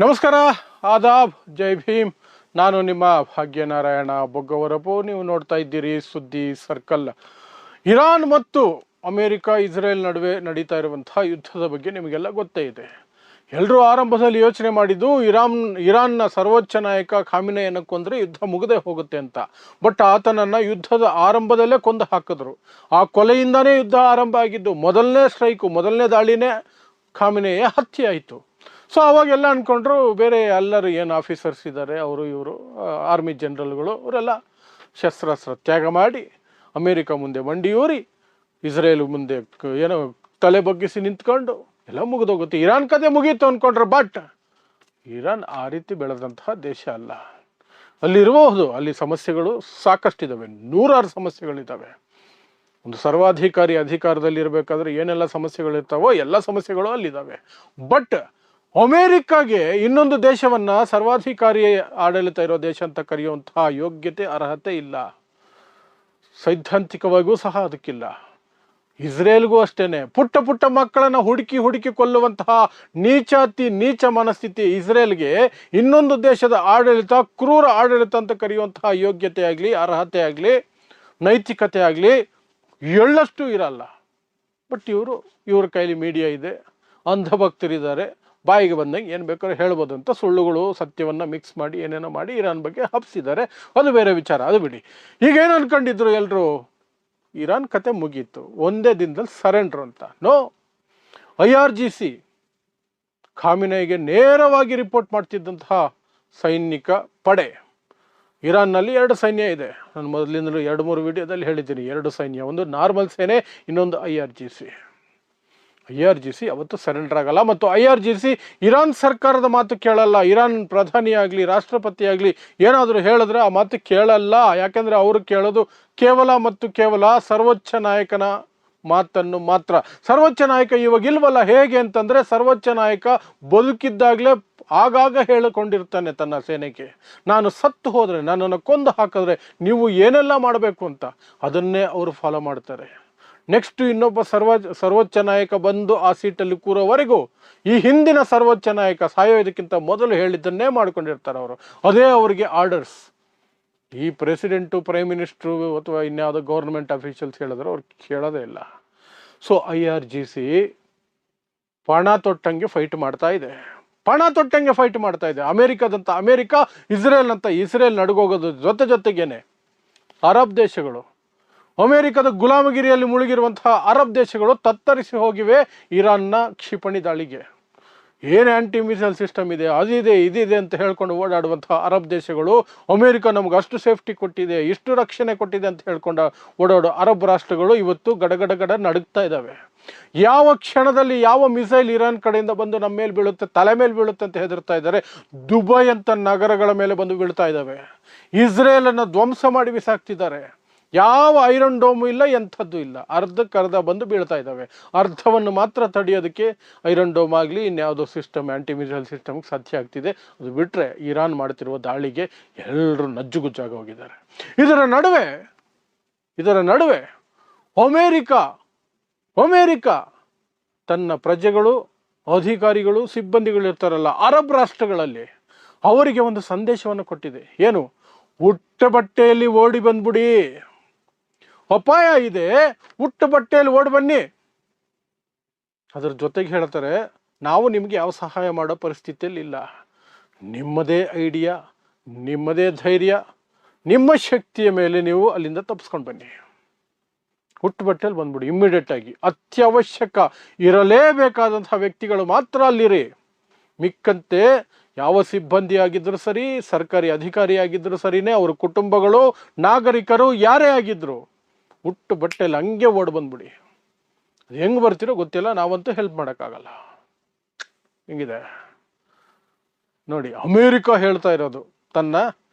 ನಮಸ್ಕಾರ, ಆದಾಬ್, ಜೈ ಭೀಮ್. ನಾನು ನಿಮ್ಮ ಭಾಗ್ಯನಾರಾಯಣ ಬೊಗ್ಗವರಪು. ನೀವು ನೋಡ್ತಾ ಇದ್ದೀರಿ ಸುದ್ದಿ ಸರ್ಕಲ್. ಇರಾನ್ ಮತ್ತು ಅಮೇರಿಕ, ಇಸ್ರೇಲ್ ನಡುವೆ ನಡೀತಾ ಇರುವಂತಹ ಯುದ್ಧದ ಬಗ್ಗೆ ನಿಮಗೆಲ್ಲ ಗೊತ್ತೇ ಇದೆ. ಎಲ್ಲರೂ ಆರಂಭದಲ್ಲಿ ಯೋಚನೆ ಮಾಡಿದ್ದು ಇರಾನ್ನ ಸರ್ವೋಚ್ಚ ನಾಯಕ ಖಾಮಿನೆಯನ್ನು ಕೊಂದರೆ ಯುದ್ಧ ಮುಗದೆ ಹೋಗುತ್ತೆ ಅಂತ. ಬಟ್ ಆತನನ್ನು ಯುದ್ಧದ ಆರಂಭದಲ್ಲೇ ಕೊಂದು ಹಾಕಿದ್ರು. ಆ ಕೊಲೆಯಿಂದನೇ ಯುದ್ಧ ಆರಂಭ ಆಗಿದ್ದು. ಮೊದಲನೇ ಸ್ಟ್ರೈಕು, ಮೊದಲನೇ ದಾಳಿನೇ ಖಾಮಿನೆಯ ಹತ್ಯೆ ಆಯಿತು. ಸೊ ಅವಾಗೆಲ್ಲ ಅಂದ್ಕೊಂಡ್ರು ಬೇರೆ ಎಲ್ಲರೂ ಏನು ಆಫೀಸರ್ಸ್ ಇದ್ದಾರೆ, ಅವರು ಇವರು ಆರ್ಮಿ ಜನರಲ್ಗಳು, ಅವರೆಲ್ಲ ಶಸ್ತ್ರಾಸ್ತ್ರ ತ್ಯಾಗ ಮಾಡಿ ಅಮೇರಿಕ ಮುಂದೆ ಮಂಡಿಯೂರಿ ಇಸ್ರೇಲ್ ಮುಂದೆ ಏನೋ ತಲೆ ಬಗ್ಗಿಸಿ ನಿಂತ್ಕೊಂಡು ಎಲ್ಲ ಮುಗಿದೋಗುತ್ತೆ, ಇರಾನ್ ಕತೆ ಮುಗೀತು ಅಂದ್ಕೊಂಡ್ರೆ. ಬಟ್ ಇರಾನ್ ಆ ರೀತಿ ಬೆಳೆದಂತಹ ದೇಶ ಅಲ್ಲ. ಅಲ್ಲಿರಬಹುದು, ಅಲ್ಲಿ ಸಮಸ್ಯೆಗಳು ಸಾಕಷ್ಟಿದ್ದಾವೆ, ನೂರಾರು ಸಮಸ್ಯೆಗಳಿದ್ದಾವೆ. ಒಂದು ಸರ್ವಾಧಿಕಾರಿ ಅಧಿಕಾರದಲ್ಲಿ ಇರಬೇಕಾದ್ರೆ ಏನೆಲ್ಲ ಸಮಸ್ಯೆಗಳಿರ್ತಾವೋ ಎಲ್ಲ ಸಮಸ್ಯೆಗಳು ಅಲ್ಲಿದ್ದಾವೆ. ಬಟ್ ಅಮೇರಿಕಾಗೆ ಇನ್ನೊಂದು ದೇಶವನ್ನು ಸರ್ವಾಧಿಕಾರಿ ಆಡಳಿತ ಇರೋ ದೇಶ ಅಂತ ಕರೆಯುವಂತಹ ಯೋಗ್ಯತೆ, ಅರ್ಹತೆ ಇಲ್ಲ. ಸೈದ್ಧಾಂತಿಕವಾಗಿಯೂ ಸಹ ಅದಕ್ಕಿಲ್ಲ. ಇಸ್ರೇಲ್ಗೂ ಅಷ್ಟೇನೆ. ಪುಟ್ಟ ಪುಟ್ಟ ಮಕ್ಕಳನ್ನು ಹುಡುಕಿ ಕೊಲ್ಲುವಂತಹ ನೀಚ ಮನಸ್ಥಿತಿ ಇಸ್ರೇಲ್ಗೆ ಇನ್ನೊಂದು ದೇಶದ ಆಡಳಿತ, ಕ್ರೂರ ಆಡಳಿತ ಅಂತ ಕರೆಯುವಂತಹ ಯೋಗ್ಯತೆ ಆಗಲಿ, ಅರ್ಹತೆ ಆಗಲಿ, ನೈತಿಕತೆ ಆಗಲಿ ಎಳ್ಳಷ್ಟು ಇರಲ್ಲ. ಬಟ್ ಇವ್ರ ಕೈಲಿ ಮೀಡಿಯಾ ಇದೆ, ಅಂಧಭಕ್ತರಿದ್ದಾರೆ, ಬಾಯಿಗೆ ಬಂದಂಗೆ ಏನು ಬೇಕಾದ್ರೂ ಹೇಳ್ಬೋದು ಅಂತ ಸುಳ್ಳುಗಳು ಸತ್ಯವನ್ನು ಮಿಕ್ಸ್ ಮಾಡಿ ಏನೇನೋ ಮಾಡಿ ಇರಾನ್ ಬಗ್ಗೆ ಹಬ್ಸಿದ್ದಾರೆ. ಅದು ಬೇರೆ ವಿಚಾರ, ಅದು ಬಿಡಿ. ಈಗೇನು ಅನ್ಕೊಂಡಿದ್ರು ಎಲ್ಲರೂ, ಇರಾನ್ ಕತೆ ಮುಗೀತು, ಒಂದೇ ದಿನದಲ್ಲಿ ಸರೆಂಡ್ರು ಅಂತ. ನೋ, IRGC ಖಾಮಿನೆಗೆ ನೇರವಾಗಿ ರಿಪೋರ್ಟ್ ಮಾಡ್ತಿದ್ದಂತಹ ಸೈನಿಕ ಪಡೆ. ಇರಾನ್ನಲ್ಲಿ 2 ಸೈನ್ಯ ಇದೆ. ನಾನು ಮೊದಲಿಂದಲೂ 2-3 ವಿಡಿಯೋದಲ್ಲಿ ಹೇಳಿದ್ದೀನಿ, 2 ಸೈನ್ಯ, ಒಂದು ನಾರ್ಮಲ್ ಸೇನೆ, ಇನ್ನೊಂದು IRGC ಅವತ್ತು ಸರೆಂಡರ್ ಆಗಲ್ಲ. ಮತ್ತು IRGC ಇರಾನ್ ಸರ್ಕಾರದ ಮಾತು ಕೇಳಲ್ಲ. ಇರಾನ್ ಪ್ರಧಾನಿ ಆಗಲಿ, ರಾಷ್ಟ್ರಪತಿ ಆಗಲಿ ಏನಾದರೂ ಹೇಳಿದ್ರೆ ಆ ಮಾತು ಕೇಳಲ್ಲ. ಯಾಕೆಂದರೆ ಅವರು ಕೇಳೋದು ಕೇವಲ ಸರ್ವೋಚ್ಚ ನಾಯಕನ ಮಾತನ್ನು ಮಾತ್ರ. ಸರ್ವೋಚ್ಚ ನಾಯಕ ಇವಾಗ ಇಲ್ವಲ್ಲ. ಹೇಗೆ ಅಂತಂದರೆ, ಸರ್ವೋಚ್ಚ ನಾಯಕ ಬದುಕಿದ್ದಾಗಲೇ ಆಗಾಗ ಹೇಳಿಕೊಂಡಿರ್ತಾನೆ ತನ್ನ ಸೇನೆಗೆ, ನಾನು ಸತ್ತು ಹೋದರೆ, ನನ್ನನ್ನು ಕೊಂದು ಹಾಕಿದ್ರೆ ನೀವು ಏನೆಲ್ಲ ಮಾಡಬೇಕು ಅಂತ. ಅದನ್ನೇ ಅವರು ಫಾಲೋ ಮಾಡ್ತಾರೆ. ನೆಕ್ಸ್ಟ್ ಇನ್ನೊಬ್ಬ ಸರ್ವೋಚ್ಚ ನಾಯಕ ಬಂದು ಆ ಸೀಟಲ್ಲಿ ಕೂರೋವರೆಗೂ ಈ ಹಿಂದಿನ ಸರ್ವೋಚ್ಚ ನಾಯಕ ಸಾಯೋದಕ್ಕಿಂತ ಮೊದಲು ಹೇಳಿದ್ದನ್ನೇ ಮಾಡ್ಕೊಂಡಿರ್ತಾರೆ ಅವರು. ಅದೇ ಅವರಿಗೆ ಆರ್ಡರ್ಸ್. ಈ ಪ್ರೆಸಿಡೆಂಟು, ಪ್ರೈಮ್ ಮಿನಿಸ್ಟ್ರು ಅಥವಾ ಇನ್ಯಾವುದೋ ಗೌರ್ಮೆಂಟ್ ಅಫಿಷಿಯಲ್ಸ್ ಹೇಳಿದ್ರೆ ಅವ್ರು ಕೇಳೋದೇ ಇಲ್ಲ. ಸೊ IRGC ಪಣ ತೊಟ್ಟಂಗೆ ಫೈಟ್ ಮಾಡ್ತಾ ಇದೆ. ಅಮೇರಿಕ ಇಸ್ರೇಲ್ ನಡುಗೋಗೋದು ಜೊತೆಗೇನೆ ಅರಬ್ ದೇಶಗಳು, ಅಮೇರಿಕದ ಗುಲಾಮಗಿರಿಯಲ್ಲಿ ಮುಳುಗಿರುವಂತಹ ಅರಬ್ ದೇಶಗಳು ತತ್ತರಿಸಿ ಹೋಗಿವೆ ಇರಾನ್ನ ಕ್ಷಿಪಣಿ ದಾಳಿಗೆ. ಏನು ಆ್ಯಂಟಿ ಮಿಸೈಲ್ ಸಿಸ್ಟಮ್ ಇದೆ, ಇದಿದೆ ಅಂತ ಹೇಳ್ಕೊಂಡು ಓಡಾಡುವಂತಹ ಅರಬ್ ದೇಶಗಳು, ಅಮೇರಿಕ ನಮ್ಗೆ ಅಷ್ಟು ಸೇಫ್ಟಿ ಕೊಟ್ಟಿದೆ, ಇಷ್ಟು ರಕ್ಷಣೆ ಕೊಟ್ಟಿದೆ ಅಂತ ಹೇಳ್ಕೊಂಡು ಓಡಾಡೋ ಅರಬ್ ರಾಷ್ಟ್ರಗಳು ಇವತ್ತು ಗಡಗಡ ನಡುಗ್ತಾ ಇದ್ದಾವೆ. ಯಾವ ಕ್ಷಣದಲ್ಲಿ ಯಾವ ಮಿಸೈಲ್ ಇರಾನ್ ಕಡೆಯಿಂದ ಬಂದು ನಮ್ಮ ಮೇಲೆ ಬೀಳುತ್ತೆ, ತಲೆ ಮೇಲೆ ಬೀಳುತ್ತೆ ಅಂತ ಹೆದರ್ತಾ ಇದ್ದಾರೆ. ದುಬೈ ಅಂತ ನಗರಗಳ ಮೇಲೆ ಬಂದು ಬೀಳ್ತಾ ಇದ್ದಾವೆ. ಇಸ್ರೇಲನ್ನು ಧ್ವಂಸ ಮಾಡಿ ಬಿಸಾಕ್ತಿದ್ದಾರೆ. ಯಾವ ಐರನ್ ಡೋಮು ಇಲ್ಲ, ಎಂಥದ್ದು ಇಲ್ಲ. ಅರ್ಧಕ್ಕರ್ಧ ಬಂದು ಬೀಳ್ತಾ ಇದ್ದಾವೆ. ಅರ್ಧವನ್ನು ಮಾತ್ರ ತಡೆಯೋದಕ್ಕೆ ಐರನ್ ಡೋಮ್ ಆಗಲಿ ಇನ್ಯಾವುದೋ ಸಿಸ್ಟಮ್, ಆ್ಯಂಟಿ ಮಿಸೈಲ್ ಸಿಸ್ಟಮ್ಗೆ ಸಾಧ್ಯ ಆಗ್ತಿದೆ. ಅದು ಬಿಟ್ಟರೆ ಇರಾನ್ ಮಾಡ್ತಿರುವ ದಾಳಿಗೆ ಎಲ್ಲರೂ ನಜ್ಜುಗುಜ್ಜಾಗಿ ಹೋಗಿದ್ದಾರೆ. ಇದರ ನಡುವೆ ಅಮೇರಿಕ ತನ್ನ ಪ್ರಜೆಗಳು, ಅಧಿಕಾರಿಗಳು, ಸಿಬ್ಬಂದಿಗಳು ಇರ್ತಾರಲ್ಲ ಅರಬ್ ರಾಷ್ಟ್ರಗಳಲ್ಲಿ, ಅವರಿಗೆ ಒಂದು ಸಂದೇಶವನ್ನು ಕೊಟ್ಟಿದೆ. ಏನು? ಉಟ್ಟ ಬಟ್ಟೆಯಲ್ಲಿ ಓಡಿ ಬಂದ್ಬಿಡಿ, ಅಪಾಯ ಇದೆ, ಉಟ್ಟ ಬಟ್ಟೆಯಲ್ಲಿ ಓಡಿ ಬನ್ನಿ. ಅದರ ಜೊತೆಗೆ ಹೇಳ್ತಾರೆ, ನಾವು ನಿಮಗೆ ಯಾವ ಸಹಾಯ ಮಾಡೋ ಪರಿಸ್ಥಿತಿಯಲ್ಲಿ ಇಲ್ಲ. ನಿಮ್ಮದೇ ಐಡಿಯಾ, ನಿಮ್ಮದೇ ಧೈರ್ಯ, ನಿಮ್ಮ ಶಕ್ತಿಯ ಮೇಲೆ ನೀವು ಅಲ್ಲಿಂದ ತಪ್ಪಿಸ್ಕೊಂಡು ಬನ್ನಿ. ಹುಟ್ಟು ಬಟ್ಟೆಯಲ್ಲಿ ಬಂದ್ಬಿಡಿ ಇಮ್ಮಿಡಿಯೇಟ್ ಆಗಿ. ಅತ್ಯವಶ್ಯಕ ಇರಲೇಬೇಕಾದಂತಹ ವ್ಯಕ್ತಿಗಳು ಮಾತ್ರ ಅಲ್ಲಿರಿ. ಮಿಕ್ಕಂತೆ ಯಾವ ಸಿಬ್ಬಂದಿ ಆಗಿದ್ರು ಸರಿ, ಸರ್ಕಾರಿ ಅಧಿಕಾರಿ ಆಗಿದ್ರು ಸರಿನೇ, ಅವ್ರ ಕುಟುಂಬಗಳು, ನಾಗರಿಕರು ಯಾರೇ ಆಗಿದ್ರು, ಹುಟ್ಟು ಬಟ್ಟೆಯಲ್ಲಿ ಹಂಗೆ ಓಡಿ ಬಂದ್ಬಿಡಿ. ಅದು ಹೆಂಗೆ ಬರ್ತಿರೋ ಗೊತ್ತಿಲ್ಲ, ನಾವಂತೂ ಹೆಲ್ಪ್ ಮಾಡೋಕ್ಕಾಗಲ್ಲ. ಹಿಂಗಿದೆ ನೋಡಿ. ಅಮೇರಿಕ ಹೇಳ್ತಾ ಇರೋದು ತನ್ನ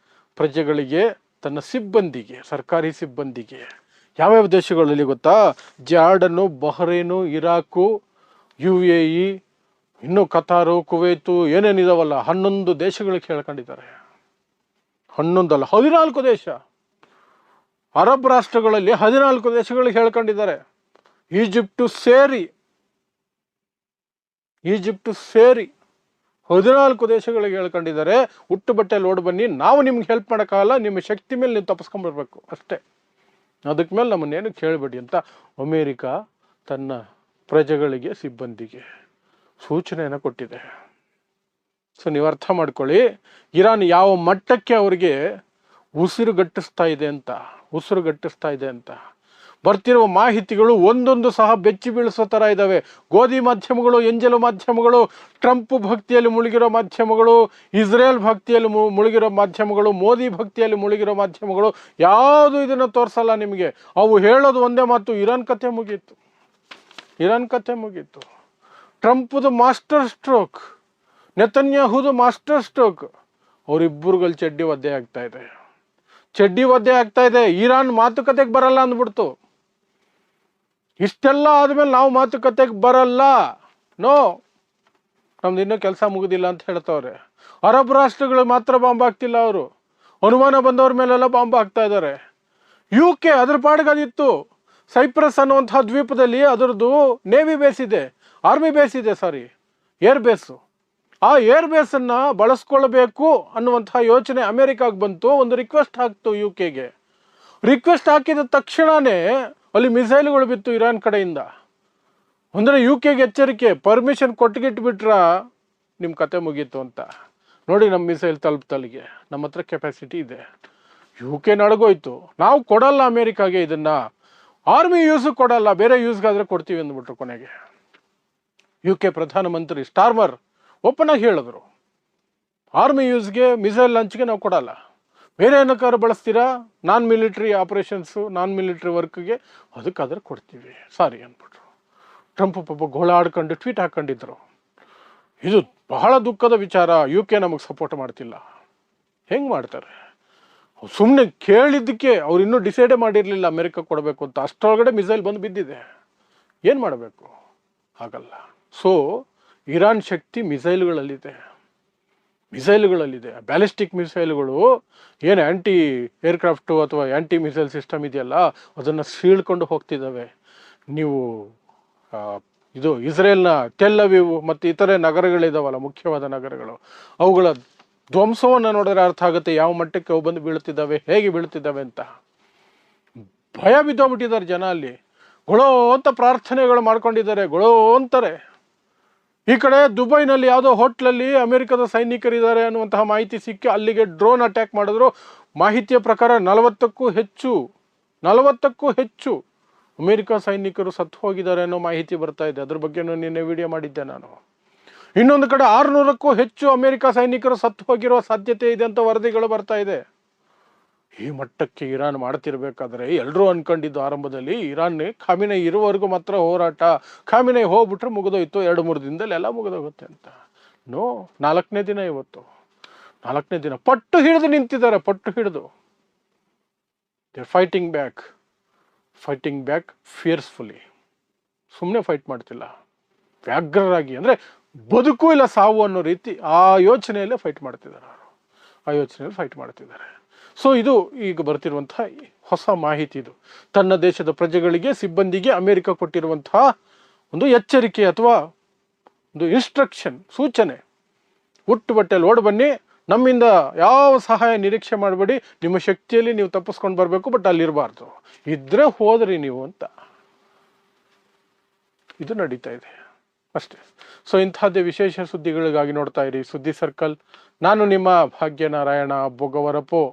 ಪ್ರಜೆಗಳಿಗೆ, ತನ್ನ ಸಿಬ್ಬಂದಿಗೆ, ಸರ್ಕಾರಿ ಸಿಬ್ಬಂದಿಗೆ. ಯಾವ್ಯಾವ ದೇಶಗಳಲ್ಲಿ ಗೊತ್ತಾ? ಜಾರ್ಡನ್ನು, ಬಹ್ರೇನು, ಇರಾಕು, UAE, ಇನ್ನು ಕತಾರು, ಕುವೈತು, ಏನೇನಿದಾವಲ್ಲ 11 ದೇಶಗಳಿಗೆ ಹೇಳ್ಕೊಂಡಿದ್ದಾರೆ. 11 ಅಲ್ಲ, 14 ದೇಶ. ಅರಬ್ ರಾಷ್ಟ್ರಗಳಲ್ಲಿ 14 ದೇಶಗಳಿಗೆ ಹೇಳ್ಕೊಂಡಿದ್ದಾರೆ. ಈಜಿಪ್ಟು ಸೇರಿ 14 ದೇಶಗಳಿಗೆ ಹೇಳ್ಕೊಂಡಿದ್ದಾರೆ, ಹುಟ್ಟು ಬಟ್ಟೆ ಲೋಡ್ ಬನ್ನಿ, ನಾವು ನಿಮ್ಗೆ ಹೆಲ್ಪ್ ಮಾಡೋಕ್ಕಾಗಲ್ಲ, ನಿಮ್ಮ ಶಕ್ತಿ ಮೇಲೆ ನೀವು ತಪ್ಪಿಸ್ಕೊಂಡ್ಬರ್ಬೇಕು ಅಷ್ಟೇ, ಅದಕ್ಕೆ ಮೇಲೆ ನಮ್ಮನ್ನೇನು ಕೇಳಬೇಡಿ ಅಂತ ಅಮೇರಿಕ ತನ್ನ ಪ್ರಜೆಗಳಿಗೆ ಸಿಬ್ಬಂದಿಗೆ ಸೂಚನೆಯನ್ನು ಕೊಟ್ಟಿದೆ. ಸೊ ನೀವು ಅರ್ಥ ಮಾಡ್ಕೊಳ್ಳಿ, ಇರಾನ್ ಯಾವ ಮಟ್ಟಕ್ಕೆ ಅವರಿಗೆ ಉಸಿರುಗಟ್ಟಿಸ್ತಾ ಇದೆ ಅಂತ. ಬರ್ತಿರುವ ಮಾಹಿತಿಗಳು ಒಂದೊಂದು ಸಹ ಬೆಚ್ಚಿ ಬೀಳಿಸೋ ಥರ ಇದ್ದಾವೆ. ಗೋಧಿ ಮಾಧ್ಯಮಗಳು, ಎಂಜಲು ಮಾಧ್ಯಮಗಳು, ಟ್ರಂಪ್ ಭಕ್ತಿಯಲ್ಲಿ ಮುಳುಗಿರೋ ಮಾಧ್ಯಮಗಳು, ಇಸ್ರೇಲ್ ಭಕ್ತಿಯಲ್ಲಿ ಮುಳುಗಿರೋ ಮಾಧ್ಯಮಗಳು, ಮೋದಿ ಭಕ್ತಿಯಲ್ಲಿ ಮುಳುಗಿರೋ ಮಾಧ್ಯಮಗಳು ಯಾವುದು ಇದನ್ನು ತೋರಿಸಲ್ಲ ನಿಮಗೆ. ಅವು ಹೇಳೋದು ಒಂದೇ ಮಾತು, ಇರಾನ್ ಕಥೆ ಮುಗೀತು. ಟ್ರಂಪ್ದು ಮಾಸ್ಟರ್ ಸ್ಟ್ರೋಕ್, ನೆತನ್ಯಾಹುದು ಮಾಸ್ಟರ್ ಸ್ಟ್ರೋಕ್, ಅವರಿಬ್ಬರುಗಳು ಚಡ್ಡಿ ಒದ್ದೆ ಆಗ್ತಾ ಇದೆ. ಇರಾನ್ ಮಾತುಕತೆಗೆ ಬರಲ್ಲ ಅಂದ್ಬಿಡ್ತು. ಇಷ್ಟೆಲ್ಲ ಆದ್ಮೇಲೆ ನಾವು ಮಾತುಕತೆಗೆ ಬರಲ್ಲ, ನೋ, ನಮ್ದು ಇನ್ನೂ ಕೆಲಸ ಮುಗುದಿಲ್ಲ ಅಂತ ಹೇಳ್ತವ್ರೆ. ಅರಬ್ ರಾಷ್ಟ್ರಗಳು ಮಾತ್ರ ಬಾಂಬ್ ಹಾಕ್ತಿಲ್ಲ, ಅವರು ಅನುಮಾನ ಬಂದವ್ರ ಮೇಲೆಲ್ಲ ಬಾಂಬ್ ಹಾಕ್ತಾ ಇದ್ದಾರೆ. UK ಅದ್ರ ಪಾಡ್ಗದಿತ್ತು. ಸೈಪ್ರಸ್ ಅನ್ನುವಂತಹ ದ್ವೀಪದಲ್ಲಿ ಅದರದ್ದು ನೇವಿ ಬೇಸ್ ಇದೆ, ಆರ್ಮಿ ಬೇಸ್ ಇದೆ, ಏರ್ ಬೇಸು. ಆ ಏರ್ ಬೇಸನ್ನು ಬಳಸ್ಕೊಳ್ಬೇಕು ಅನ್ನುವಂತಹ ಯೋಚನೆ ಅಮೆರಿಕಾಗೆ ಬಂತು. ಒಂದು ರಿಕ್ವೆಸ್ಟ್ ಹಾಕ್ತು UKಗೆ. ರಿಕ್ವೆಸ್ಟ್ ಹಾಕಿದ ತಕ್ಷಣವೇ ಅಲ್ಲಿ ಮಿಸೈಲ್ಗಳು ಬಿತ್ತು ಇರಾನ್ ಕಡೆಯಿಂದ. ಅಂದರೆ UKಗೆ ಎಚ್ಚರಿಕೆ, ಪರ್ಮಿಷನ್ ಕೊಟ್ಟಿಗಿಟ್ಬಿಟ್ರ ನಿಮ್ಮ ಕತೆ ಮುಗೀತು ಅಂತ. ನೋಡಿ ನಮ್ಮ ಮಿಸೈಲ್ ತಲುಪ್ತಲ್ಲಿಗೆ, ನಮ್ಮ ಹತ್ರ ಕೆಪಾಸಿಟಿ ಇದೆ. UK ನಡಗೋಯ್ತು, ನಾವು ಕೊಡಲ್ಲ ಅಮೇರಿಕಾಗೆ ಇದನ್ನು, ಆರ್ಮಿ ಯೂಸ್ಗೆ ಕೊಡಲ್ಲ, ಬೇರೆ ಯೂಸ್ಗಾದರೆ ಕೊಡ್ತೀವಿ ಅಂದ್ಬಿಟ್ರು. ಕೊನೆಗೆ UK ಪ್ರಧಾನಮಂತ್ರಿ ಸ್ಟಾರ್ಮರ್ ಓಪನ್ ಆಗಿ ಹೇಳಿದ್ರು, ಆರ್ಮಿ ಯೂಸ್ಗೆ ಮಿಸೈಲ್ ಲಾಂಚ್ಗೆ ನಾವು ಕೊಡಲ್ಲ, ಬೇರೆ ಏನಕ್ಕಾದ್ರು ಬಳಸ್ತೀರಾ, ನಾನ್ ಮಿಲಿಟ್ರಿ ಆಪರೇಷನ್ಸು, ನಾನ್ ಮಿಲಿಟ್ರಿ ವರ್ಕ್ಗೆ ಅದಕ್ಕಾದ್ರೆ ಕೊಡ್ತೀವಿ ಅಂದ್ಬಿಟ್ರು. ಟ್ರಂಪ್ ಪಾಪ ಗೋಳಾಡ್ಕೊಂಡು ಟ್ವೀಟ್ ಹಾಕೊಂಡಿದ್ರು. ಇದು ಬಹಳ ದುಃಖದ ವಿಚಾರ, UK ನಮಗೆ ಸಪೋರ್ಟ್ ಮಾಡ್ತಿಲ್ಲ. ಹೆಂಗೆ ಮಾಡ್ತಾರೆ? ಸುಮ್ಮನೆ ಕೇಳಿದ್ದಕ್ಕೆ ಅವ್ರು ಇನ್ನೂ ಡಿಸೈಡೇ ಮಾಡಿರಲಿಲ್ಲ ಅಮೆರಿಕ ಕೊಡಬೇಕು ಅಂತ, ಅಷ್ಟರೊಳಗಡೆ ಮಿಸೈಲ್ ಬಂದು ಬಿದ್ದಿದೆ. ಏನು ಮಾಡಬೇಕು? ಆಗಲ್ಲ. ಸೊ ಇರಾನ್ ಶಕ್ತಿ ಮಿಸೈಲ್ಗಳಲ್ಲಿದೆ. ಬ್ಯಾಲಿಸ್ಟಿಕ್ ಮಿಸೈಲ್ಗಳು ಏನು ಆ್ಯಂಟಿ ಏರ್ಕ್ರಾಫ್ಟು ಅಥವಾ ಆ್ಯಂಟಿ ಮಿಸೈಲ್ ಸಿಸ್ಟಮ್ ಇದೆಯಲ್ಲ, ಅದನ್ನು ಸೀಳ್ಕೊಂಡು ಹೋಗ್ತಿದ್ದಾವೆ. ನೀವು ಇದು ಇಸ್ರೇಲ್ನ ಟೆಲ್ ಅವೀವ್ ಮತ್ತು ಇತರೆ ನಗರಗಳಿದಾವಲ್ಲ, ಮುಖ್ಯವಾದ ನಗರಗಳು, ಅವುಗಳ ಧ್ವಂಸವನ್ನು ನೋಡಿದ್ರೆ ಅರ್ಥ ಆಗುತ್ತೆ ಯಾವ ಮಟ್ಟಕ್ಕೆ ಅವು ಬಂದು ಬೀಳ್ತಿದ್ದಾವೆ, ಹೇಗೆ ಬೀಳ್ತಿದ್ದಾವೆ ಅಂತ. ಭಯ ಬಿದ್ದೋಗ್ಬಿಟ್ಟಿದ್ದಾರೆ ಜನ. ಅಲ್ಲಿ ಗೊಳೋ ಅಂತ ಪ್ರಾರ್ಥನೆಗಳು ಮಾಡ್ಕೊಂಡಿದ್ದಾರೆ, ಗೊಳೋ ಅಂತಾರೆ. ಈ ಕಡೆ ದುಬೈನಲ್ಲಿ ಯಾವುದೋ ಹೋಟ್ಲಲ್ಲಿ ಅಮೆರಿಕದ ಸೈನಿಕರಿದ್ದಾರೆ ಅನ್ನುವಂತಹ ಮಾಹಿತಿ ಸಿಕ್ಕಿ ಅಲ್ಲಿಗೆ ಡ್ರೋನ್ ಅಟ್ಯಾಕ್ ಮಾಡಿದ್ರು. ಮಾಹಿತಿಯ ಪ್ರಕಾರ 40ಕ್ಕೂ ಹೆಚ್ಚು ಅಮೆರಿಕ ಸೈನಿಕರು ಸತ್ತು ಹೋಗಿದ್ದಾರೆ ಅನ್ನೋ ಮಾಹಿತಿ ಬರ್ತಾ ಇದೆ. ಅದ್ರ ಬಗ್ಗೆ ನಿನ್ನೆ ವಿಡಿಯೋ ಮಾಡಿದ್ದೆ ನಾನು. ಇನ್ನೊಂದು ಕಡೆ 600ಕ್ಕೂ ಹೆಚ್ಚು ಅಮೆರಿಕ ಸೈನಿಕರು ಸತ್ತು ಹೋಗಿರುವ ಸಾಧ್ಯತೆ ಇದೆ ಅಂತ ವರದಿಗಳು ಬರ್ತಾ ಇದೆ. ಈ ಮಟ್ಟಕ್ಕೆ ಇರಾನ್ ಮಾಡ್ತಿರ್ಬೇಕಾದ್ರೆ ಎಲ್ಲರೂ ಅನ್ಕೊಂಡಿದ್ದು ಆರಂಭದಲ್ಲಿ ಇರಾನ್ ಖಾಮಿನೈ ಇರುವವರೆಗೂ ಮಾತ್ರ ಹೋರಾಟ, ಖಾಮಿನೈ ಹೋಗ್ಬಿಟ್ರೆ ಮುಗಿದೋಯ್ತು, 2-3 ದಿನದಲ್ಲಿ ಎಲ್ಲ ಮುಗಿದೋಗುತ್ತೆ ಅಂತ. ನೋ, 4ನೇ ದಿನ ಇವತ್ತು, 4ನೇ ದಿನ ಪಟ್ಟು ಹಿಡಿದು ನಿಂತಿದ್ದಾರೆ. They fighting back fiercefully. ಸುಮ್ಮನೆ ಫೈಟ್ ಮಾಡ್ತಿಲ್ಲ, ವ್ಯಾಗ್ರರಾಗಿ, ಅಂದರೆ ಬದುಕು ಇಲ್ಲ ಸಾವು ಅನ್ನೋ ರೀತಿ ಆ ಯೋಚನೆಯಲ್ಲೇ ಫೈಟ್ ಮಾಡ್ತಿದ್ದಾರೆ. ಸೊ ಇದು ಈಗ ಬರ್ತಿರುವಂತಹ ಹೊಸ ಮಾಹಿತಿ. ಇದು ತನ್ನ ದೇಶದ ಪ್ರಜೆಗಳಿಗೆ, ಸಿಬ್ಬಂದಿಗೆ ಅಮೆರಿಕ ಕೊಟ್ಟಿರುವಂತಹ ಒಂದು ಎಚ್ಚರಿಕೆ ಅಥವಾ ಒಂದು ಇನ್ಸ್ಟ್ರಕ್ಷನ್, ಸೂಚನೆ. ಹುಟ್ಟು ಬಟ್ಟೆಯಲ್ಲಿ ಓಡ್ ಬನ್ನಿ, ನಮ್ಮಿಂದ ಯಾವ ಸಹಾಯ ನಿರೀಕ್ಷೆ ಮಾಡಬೇಡಿ, ನಿಮ್ಮ ಶಕ್ತಿಯಲ್ಲಿ ನೀವು ತಪ್ಪಿಸ್ಕೊಂಡು ಬರಬೇಕು, ಬಟ್ ಅಲ್ಲಿರಬಾರ್ದು, ಇದ್ರೆ ಹೋದ್ರಿ ನೀವು ಅಂತ. ಇದು ನಡೀತಾ ಇದೆ ಅಷ್ಟೇ. ಸೊ ಇಂತಹದ್ದೇ ವಿಶೇಷ ಸುದ್ದಿಗಳಿಗಾಗಿ ನೋಡ್ತಾ ಇರಿ ಸುದ್ದಿ ಸರ್ಕಲ್. ನಾನು ನಿಮ್ಮ ಭಾಗ್ಯನಾರಾಯಣ ಬೊಗವರಪು.